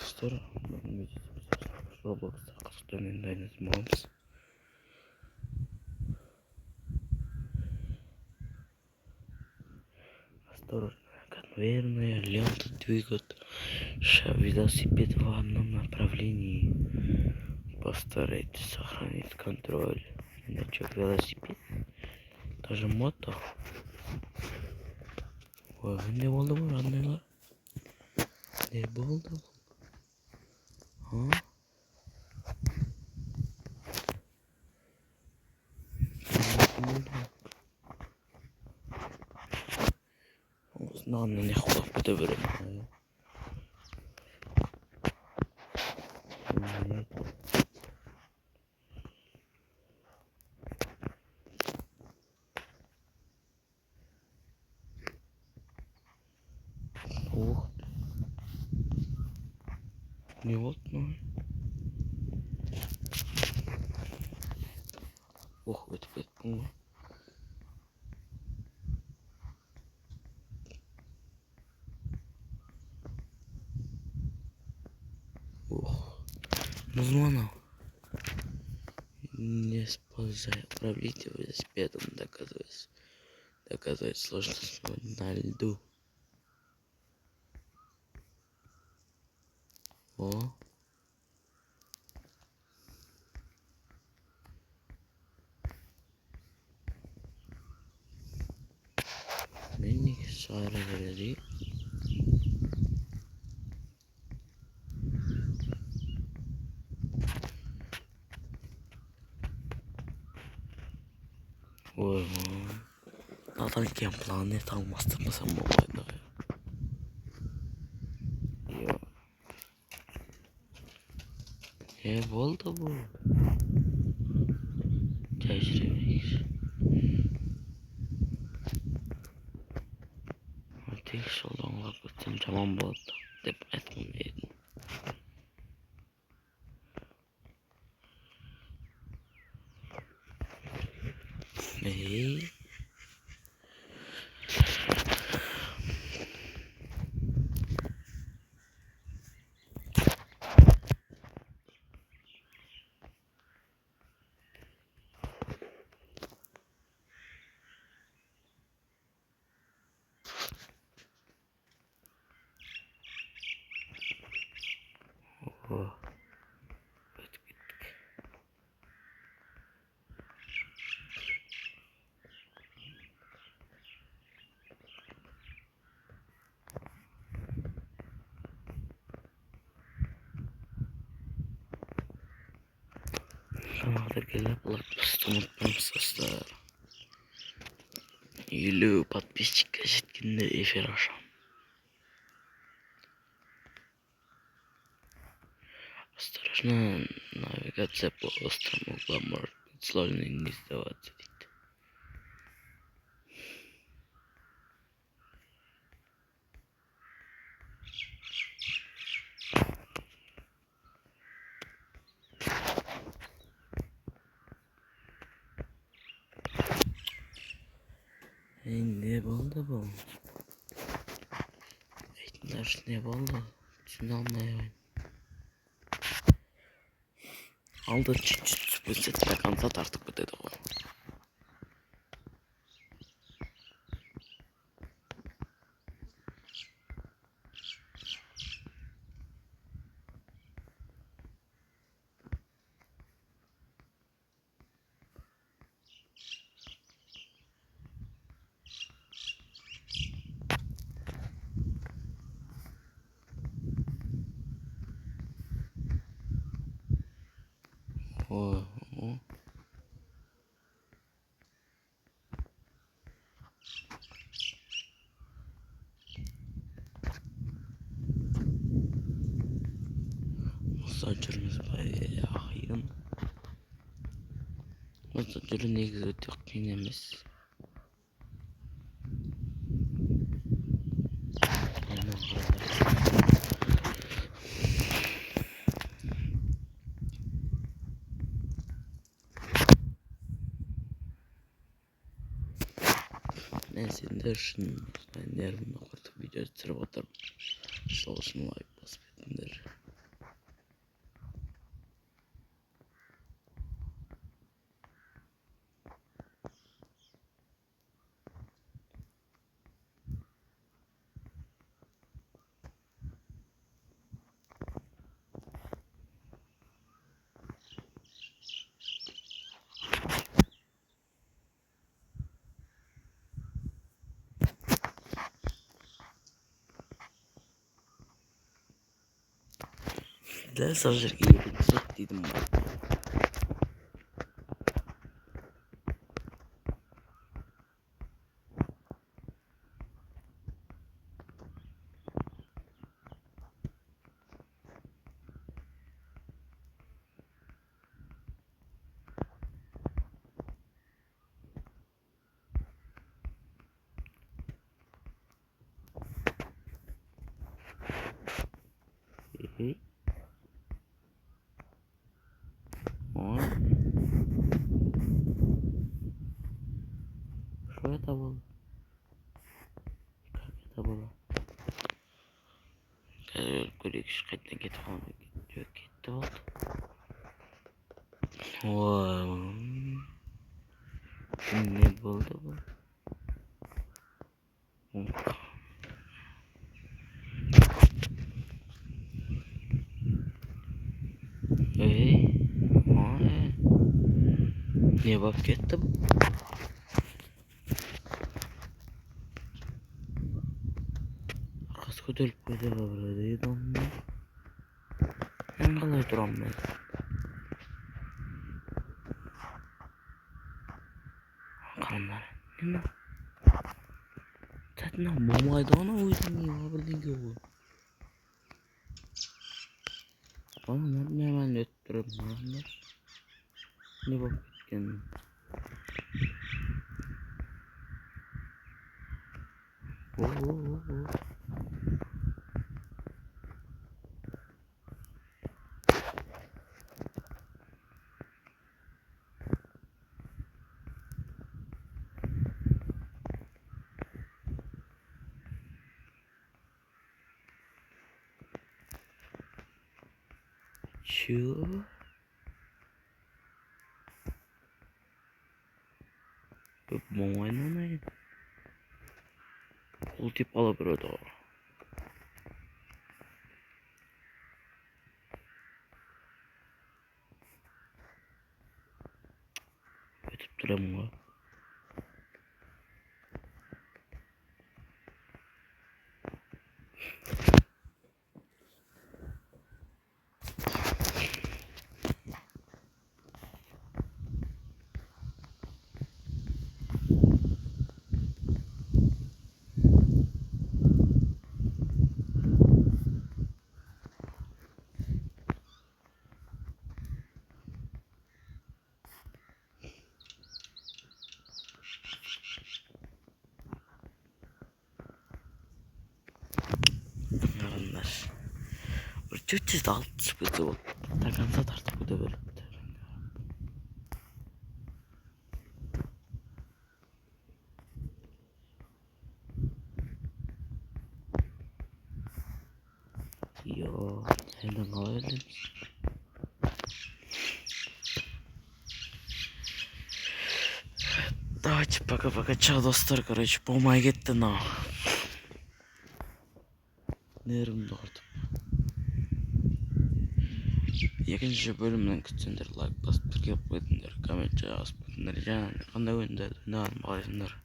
Arkadaşlar bugün Roblox'ta arkadaşlar oyundayız Moms. Наверное, лента двигает велосипед в одном направлении. Постарайтесь сохранить контроль. Иначе велосипед, даже мото. Ой, не oldu mu anneler? Ne oldu? Ha? Знаю, не хватит времени. Ух ты. Не вот, ну. Ох, вот это. Ох. Ну, звонок. Не используя управление велосипедом, доказывает сложность на льду. О. Мини шары. Ой, надо кем планета almazdı mı sen bu oyunu? Ya. Ne oldu bu? Tecrübeyiz. Tek soldan bakıyorum tamam bu. Dep etmeyeydim. Neyi? Oh. Надо подписаться, unutmamsızlar. Или подписчика жеткенде эфир ашам. Осторожно, навигация по острому углам может быть сложно и не сдаваться. Ne oldu bu? Eğitimler ne oldu? Şimdi anlayayım. Aldı spesifik kanıt artık bu dedi o. O. Saçırımız bayağı yayın. Saçırı ne güzel çok yenemiz. Neyse şunu ben yarın okuduk video çıtırıp oturup. Sağ olsun like basıp etsinler. Däl sal jerge ýetirip diýdim ben. Hey. Oy. Şöyle tabul. Tabul. Görek şu qaydan ketip qaldy. Yok ketdi oldu. Wow. Ne boldy bu? Hey. Oy. Ne bop ketdi bu? Arkası kötülüp koydu böyle dondu. Ben kalay duram ben. Kanlar. Ne? Tadına mamaydı ona uydum ya bildiğin gibi. Bana ne hemen öttürüm lan. Ne bak gitken. Oo. Şu. Mamayla ne? Kul tip alabilir o. Ötüp duram o. Yarınlar. Bir 460 bıdı bak. Takansa tartıp bu da böyle. Yo, senden kalabilir. Давайте пока-пока. Чао, достар, короче, помай кетти на. Nerim doğurdu. Ikinci bölümden kütsünler, like basıp, türkiye yapıydınlar, comment yazıp, ne qanday oyunda, ne alım bağırsınlar.